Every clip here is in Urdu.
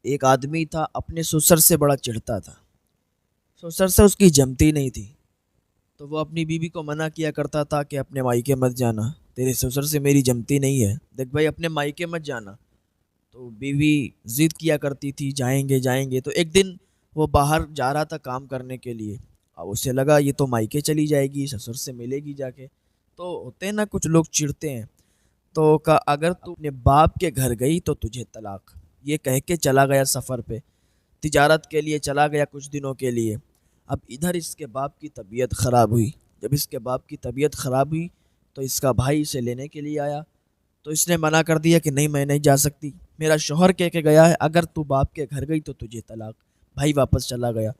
ایک آدمی تھا اپنے سسر سے بڑا چڑھتا تھا، سسر سے اس کی جمتی نہیں تھی، تو وہ اپنی بیوی کو منع کیا کرتا تھا کہ اپنے مائکے مت جانا، تیرے سسر سے میری جمتی نہیں ہے، دیکھ بھائی اپنے مائکے مت جانا۔ تو بیوی ضد کیا کرتی تھی جائیں گے جائیں گے۔ تو ایک دن وہ باہر جا رہا تھا کام کرنے کے لیے، اور اسے لگا یہ تو مائکے چلی جائے گی، سسر سے ملے گی جا کے۔ تو ہوتے ہیں نا کچھ لوگ چڑھتے ہیں، تو کہا اگر تو اپنے باپ کے گھر گئی تو تجھے طلاق، یہ کہہ کے چلا گیا سفر پہ، تجارت کے لیے چلا گیا کچھ دنوں کے لیے۔ اب ادھر اس کے باپ کی طبیعت خراب ہوئی، جب اس کے باپ کی طبیعت خراب ہوئی تو اس کا بھائی اسے لینے کے لیے آیا، تو اس نے منع کر دیا کہ نہیں میں نہیں جا سکتی، میرا شوہر کہہ کے گیا ہے اگر تو باپ کے گھر گئی تو تجھے طلاق۔ بھائی واپس چلا گیا،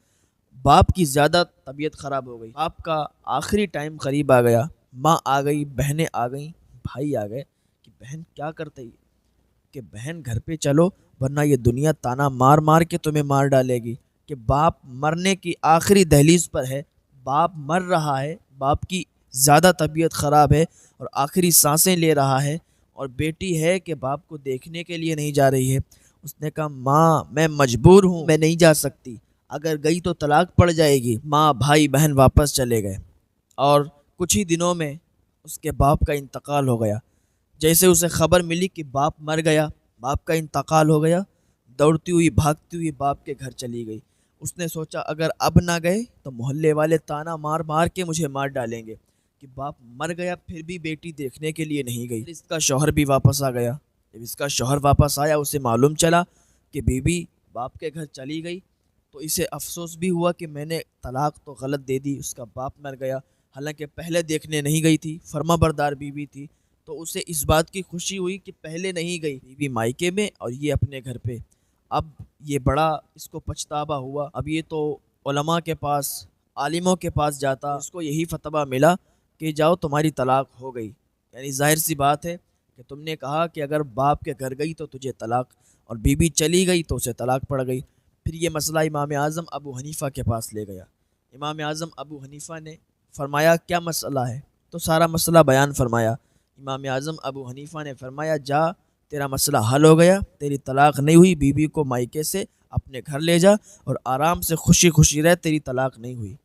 باپ کی زیادہ طبیعت خراب ہو گئی، باپ کا آخری ٹائم قریب آ گیا، ماں آ گئی، بہنیں آ گئیں، بھائی آ گئے کہ بہن کیا کرتے ہی، کہ بہن گھر پہ چلو ورنہ یہ دنیا تانا مار مار کے تمہیں مار ڈالے گی، کہ باپ مرنے کی آخری دہلیز پر ہے، باپ مر رہا ہے، باپ کی زیادہ طبیعت خراب ہے اور آخری سانسیں لے رہا ہے، اور بیٹی ہے کہ باپ کو دیکھنے کے لیے نہیں جا رہی ہے۔ اس نے کہا ماں میں مجبور ہوں، میں نہیں جا سکتی، اگر گئی تو طلاق پڑ جائے گی۔ ماں بھائی بہن واپس چلے گئے، اور کچھ ہی دنوں میں اس کے باپ کا انتقال ہو گیا۔ جیسے اسے خبر ملی کہ باپ مر گیا، باپ کا انتقال ہو گیا، دوڑتی ہوئی بھاگتی ہوئی باپ کے گھر چلی گئی۔ اس نے سوچا اگر اب نہ گئے تو محلے والے تانا مار مار کے مجھے مار ڈالیں گے، کہ باپ مر گیا پھر بھی بیٹی دیکھنے کے لیے نہیں گئی۔ اس کا شوہر بھی واپس آ گیا، جب اس کا شوہر واپس آیا اسے معلوم چلا کہ بیوی باپ کے گھر چلی گئی، تو اسے افسوس بھی ہوا کہ میں نے طلاق تو غلط دے دی، اس کا باپ مر گیا، حالانکہ پہلے دیکھنے نہیں گئی تھی، فرما بردار بیوی تھی، تو اسے اس بات کی خوشی ہوئی کہ پہلے نہیں گئی، بیوی مائکے میں اور یہ اپنے گھر پہ۔ اب یہ بڑا اس کو پچھتاوا ہوا، اب یہ تو علماء کے پاس، عالموں کے پاس جاتا، اس کو یہی فتویٰ ملا کہ جاؤ تمہاری طلاق ہو گئی۔ یعنی ظاہر سی بات ہے کہ تم نے کہا کہ اگر باپ کے گھر گئی تو تجھے طلاق، اور بیوی چلی گئی تو اسے طلاق پڑ گئی۔ پھر یہ مسئلہ امام اعظم ابو حنیفہ کے پاس لے گیا۔ امام اعظم ابو حنیفہ نے فرمایا کیا مسئلہ ہے؟ تو سارا مسئلہ بیان فرمایا۔ امام اعظم ابو حنیفہ نے فرمایا جا تیرا مسئلہ حل ہو گیا، تیری طلاق نہیں ہوئی، بیوی کو مائکے سے اپنے گھر لے جا اور آرام سے خوشی خوشی رہ، تیری طلاق نہیں ہوئی۔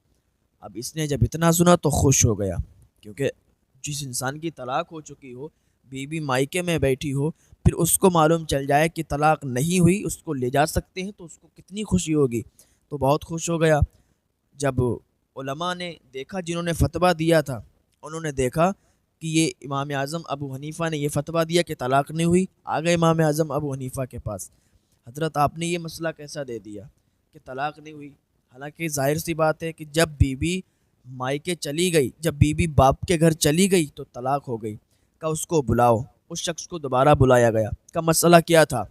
اب اس نے جب اتنا سنا تو خوش ہو گیا، کیونکہ جس انسان کی طلاق ہو چکی ہو، بیوی مائکے میں بیٹھی ہو، پھر اس کو معلوم چل جائے کہ طلاق نہیں ہوئی، اس کو لے جا سکتے ہیں، تو اس کو کتنی خوشی ہوگی، تو بہت خوش ہو گیا۔ جب علماء نے دیکھا جنہوں نے فتویٰ دیا تھا، انہوں نے دیکھا کہ یہ امام اعظم ابو حنیفہ نے یہ فتویٰ دیا کہ طلاق نہیں ہوئی، آ گئے امام اعظم ابو حنیفہ کے پاس، حضرت آپ نے یہ مسئلہ کیسا دے دیا کہ طلاق نہیں ہوئی؟ حالانکہ ظاہر سی بات ہے کہ جب بیوی مائکے چلی گئی، جب بیوی باپ کے گھر چلی گئی تو طلاق ہو گئی۔ کہ اس کو بلاؤ، اس شخص کو دوبارہ بلایا گیا۔ کا مسئلہ کیا تھا؟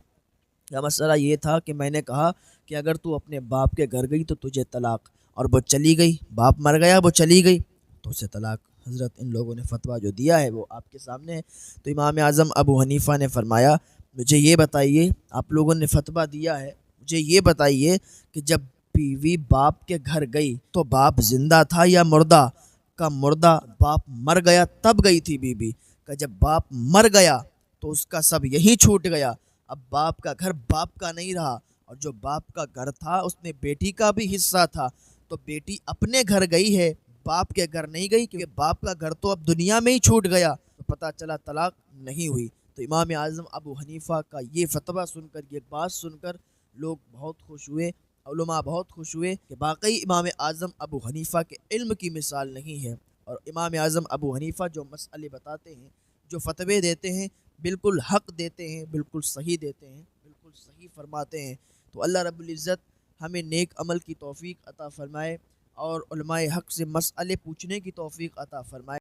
کا مسئلہ یہ تھا کہ میں نے کہا کہ اگر تو اپنے باپ کے گھر گئی تو تجھے طلاق، اور وہ چلی گئی، باپ مر گیا وہ چلی گئی تو اسے طلاق۔ حضرت ان لوگوں نے فتویٰ جو دیا ہے وہ آپ کے سامنے ہے۔ تو امام اعظم ابو حنیفہ نے فرمایا مجھے یہ بتائیے، آپ لوگوں نے فتویٰ دیا ہے، مجھے یہ بتائیے کہ جب بیوی باپ کے گھر گئی تو باپ زندہ تھا یا مردہ؟ کا مردہ، باپ مر گیا تب گئی تھی بیوی، کہ جب باپ مر گیا تو اس کا سب یہی چھوٹ گیا، اب باپ کا گھر باپ کا نہیں رہا، اور جو باپ کا گھر تھا اس میں بیٹی کا بھی حصہ تھا، تو بیٹی اپنے گھر گئی ہے، باپ کے گھر نہیں گئی، کیونکہ باپ کا گھر تو اب دنیا میں ہی چھوٹ گیا، تو پتہ چلا طلاق نہیں ہوئی۔ تو امام اعظم ابو حنیفہ کا یہ فتویٰ سن کر، یہ بات سن کر لوگ بہت خوش ہوئے، علماء بہت خوش ہوئے کہ واقعی امام اعظم ابو حنیفہ کے علم کی مثال نہیں ہے، اور امام اعظم ابو حنیفہ جو مسئلے بتاتے ہیں، جو فتوے دیتے ہیں، بالکل حق دیتے ہیں، بالکل صحیح دیتے ہیں، بالکل صحیح فرماتے ہیں۔ تو اللہ رب العزت ہمیں نیک عمل کی توفیق عطا فرمائے، اور علماء حق سے مسئلے پوچھنے کی توفیق عطا فرمائے۔